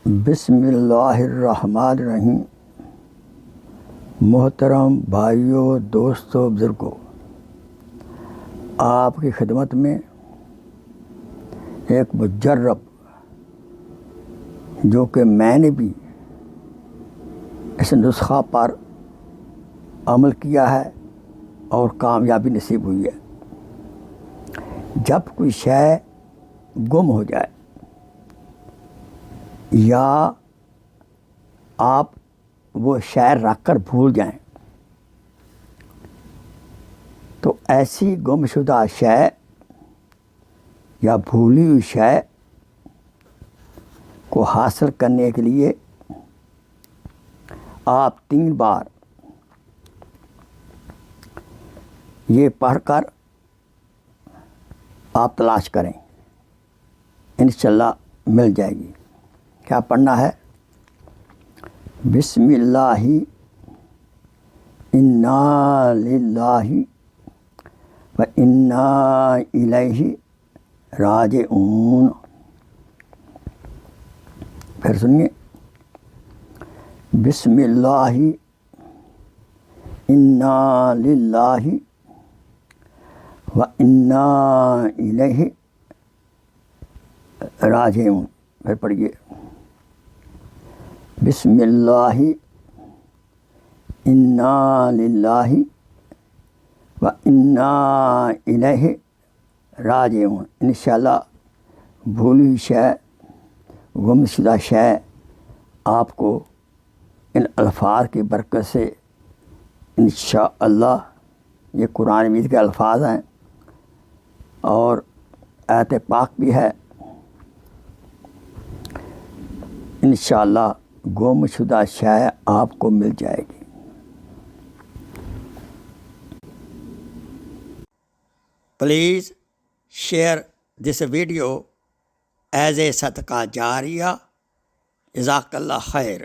بسم اللہ الرحمن الرحیم۔ محترم بھائیوں، دوستوں، بزرگوں، آپ کی خدمت میں ایک مجرب جو کہ میں نے بھی اس نسخہ پر عمل کیا ہے اور کامیابی نصیب ہوئی ہے۔ جب کوئی شے گم ہو جائے یا آپ وہ شے رکھ کر بھول جائیں تو ایسی گم شدہ شے یا بھولی ہوئی شے کو حاصل کرنے کے لیے آپ 3 بار یہ پڑھ کر آپ تلاش کریں، انشاءاللہ مل جائے گی۔ کیا پڑھنا ہے؟ بسم اللہ انا للہ و انا الیہ راجعون۔ پھر سنیے، بسم اللہ انا للہ و انا الیہ راجعون۔ پھر پڑھیے، بسم اللہ انا للہ و انا الیہ راجعون۔ انشاءاللہ بھولی ہوئی شے، گم شدہ شے آپ کو ان الفاظ کی برکت سے انشاءاللہ، یہ قرآن مجید کے الفاظ ہیں اور آیت پاک بھی ہے، انشاءاللہ گم شدہ شے آپ کو مل جائے گی۔ Please share this video as a صدقہ جاریہ۔ جزاک اللہ خیر۔